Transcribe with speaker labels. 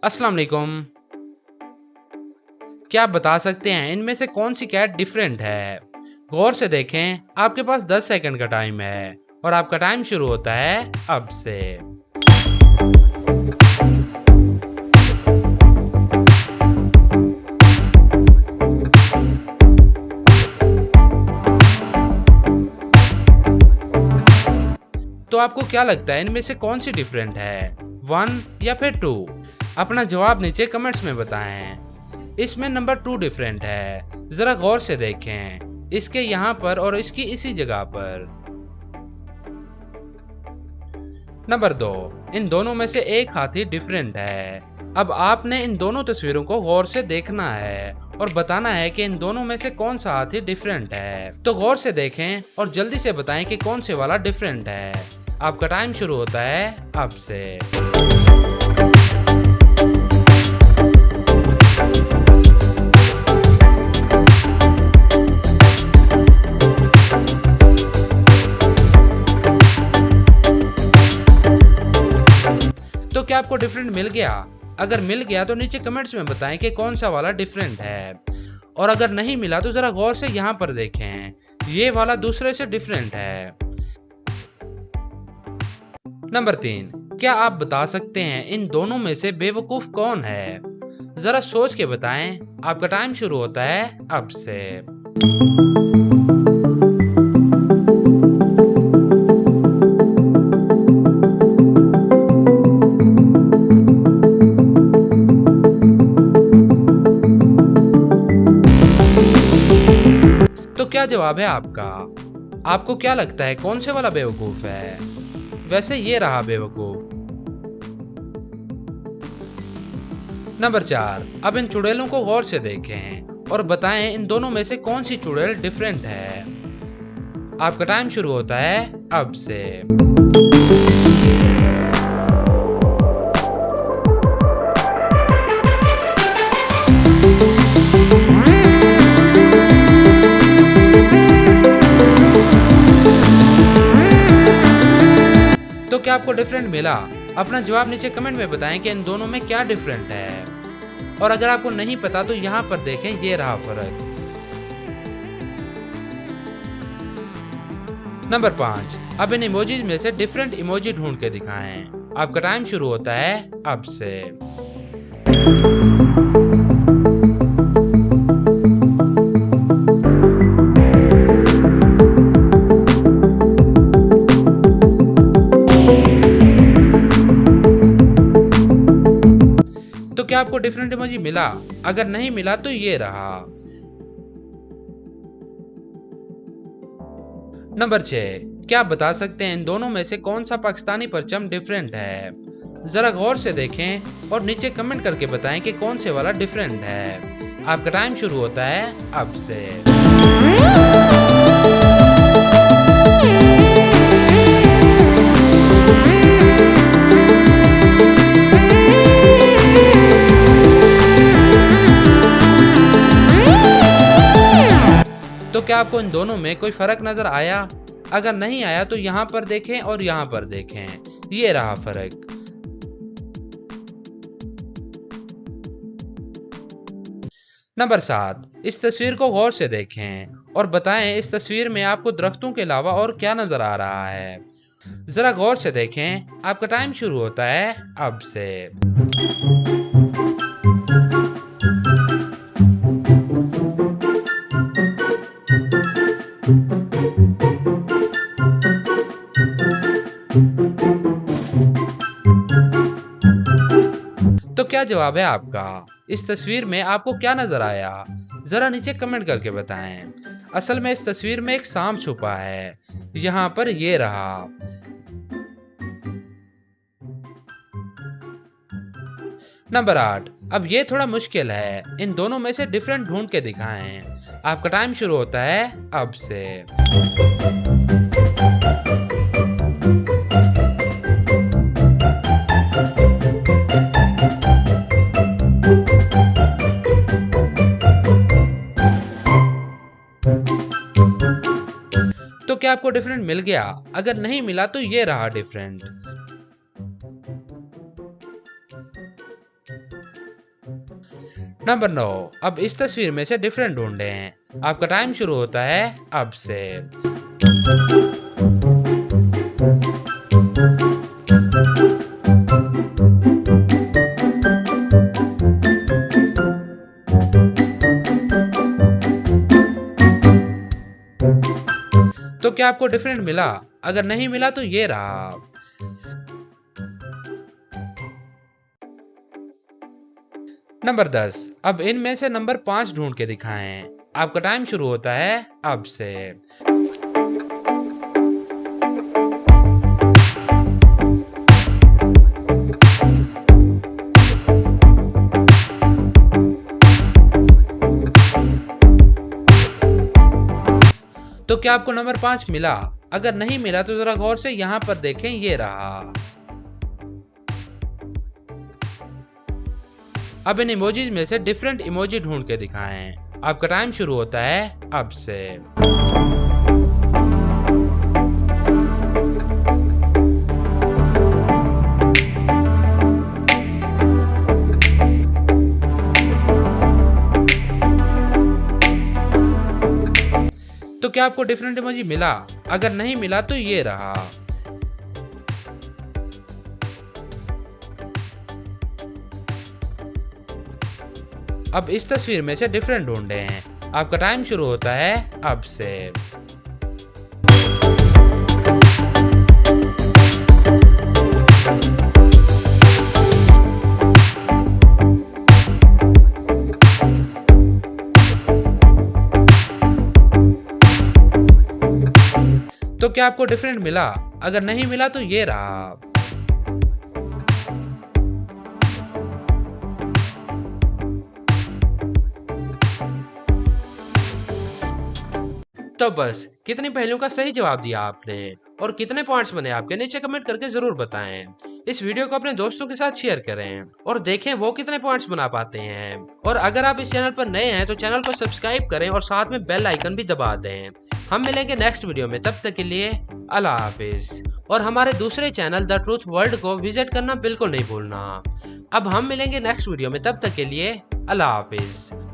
Speaker 1: अस्सलाम वालेकुम। क्या आप बता सकते हैं इनमें से कौन सी कैट डिफरेंट है? गौर से देखें, आपके पास 10 सेकंड का टाइम है और आपका टाइम शुरू होता है अब से। तो आपको क्या लगता है इनमें से कौन सी डिफरेंट है, 1 या फिर 2? अपना जवाब नीचे कमेंट्स में बताएं। इसमें नंबर 2 डिफरेंट है। जरा गौर से देखें, इसके यहाँ पर और इसकी इसी जगह पर। नंबर 2, इन दोनों में से एक हाथी डिफरेंट है। अब आपने इन दोनों तस्वीरों को गौर से देखना है और बताना है कि इन दोनों में से कौन सा हाथी डिफरेंट है। तो गौर से देखें और जल्दी से बताएं कि कौन से वाला डिफरेंट है। आपका टाइम शुरू होता है अब से। तो क्या आपको डिफरेंट मिल गया? अगर मिल गया तो नीचे कमेंट्स में बताएं कि कौन सा वाला डिफरेंट है। और अगर नहीं मिला तो जरा गौर से यहाँ पर देखें, ये वाला दूसरे से डिफरेंट है। नंबर 3, क्या आप बता सकते हैं इन दोनों में से बेवकूफ कौन है? जरा सोच के बताएं। आपका टाइम शुरू होता है अब से। तो क्या जवाब है आपका? आपको क्या लगता है कौन से वाला बेवकूफ है? वैसे ये रहा बेवकूफ। नंबर 4, अब इन चुड़ैलों को गौर से देखें और बताएं इन दोनों में से कौन सी चुड़ैल डिफरेंट है। आपका टाइम शुरू होता है अब से। तो क्या आपको डिफरेंट मिला? अपना जवाब नीचे कमेंट में बताएं कि इन दोनों में क्या डिफरेंट है। और अगर आपको नहीं पता तो यहाँ पर देखें, ये रहा फर्क। नंबर 5, अब इन इमोजीज में से डिफरेंट इमोजी ढूंढ के दिखाएं। आपका टाइम शुरू होता है अब से। तो क्या आपको डिफरेंट इमोजी मिला? अगर नहीं मिला तो ये रहा। नंबर 6, क्या आप बता सकते हैं इन दोनों में से कौन सा पाकिस्तानी परचम डिफरेंट है? जरा गौर से देखें और नीचे कमेंट करके बताएं कि कौन से वाला डिफरेंट है। आपका टाइम शुरू होता है अब से। तो क्या आपको इन दोनों में कोई फर्क नजर आया? अगर नहीं आया तो यहाँ पर देखें और यहाँ पर देखें, ये रहा फर्क। नंबर 7, इस तस्वीर को गौर से देखें और बताएं इस तस्वीर में आपको दरख्तों के अलावा और क्या नजर आ रहा है। जरा गौर से देखें। आपका टाइम शुरू होता है अब से। तो क्या जवाब है आपका? इस तस्वीर में आपको क्या नजर आया? जरा नीचे कमेंट करके बताएं। असल में इस तस्वीर में एक सांप छुपा है, यहाँ पर ये रहा। नंबर 8, अब ये थोड़ा मुश्किल है। इन दोनों में से डिफरेंट ढूंढ के दिखाएं। आपका टाइम शुरू होता है अब से। तो क्या आपको डिफरेंट मिल गया? अगर नहीं मिला तो ये रहा डिफरेंट। नंबर 9, अब इस तस्वीर में से डिफरेंट ढूंढें। आपका टाइम शुरू होता है अब से। तो क्या आपको डिफरेंट मिला? अगर नहीं मिला तो ये रहा। नंबर 10, अब इनमें से नंबर 5 ढूंढ के दिखाएं। आपका टाइम शुरू होता है अब से। तो क्या आपको नंबर 5 मिला? अगर नहीं मिला तो जरा गौर से यहाँ पर देखें, ये रहा। अब इन इमोजीज में से डिफरेंट इमोजी ढूंढ के दिखाएं। आपका टाइम शुरू होता है अब से। तो क्या आपको डिफरेंट इमोजी मिला? अगर नहीं मिला तो ये रहा। अब इस तस्वीर में से डिफरेंट ढूंढें। आपका टाइम शुरू होता है अब से। तो क्या आपको डिफरेंट मिला? अगर नहीं मिला तो ये रहा। तो बस कितनी पहेलियों का सही जवाब दिया आपने और कितने पॉइंट्स बने आपके, नीचे कमेंट करके जरूर बताएं। इस वीडियो को अपने दोस्तों के साथ शेयर करें और देखें वो कितने पॉइंट्स बना पाते हैं। और अगर आप इस चैनल पर नए हैं तो चैनल को सब्सक्राइब करें और साथ में बेल आइकन भी दबा दें। हम मिलेंगे नेक्स्ट वीडियो में, तब तक के लिए अल्लाह हाफिज। और हमारे दूसरे चैनल द ट्रूथ वर्ल्ड को विजिट करना बिल्कुल नहीं भूलना। अब हम मिलेंगे नेक्स्ट वीडियो में, तब तक के लिए अल्लाह हाफिज।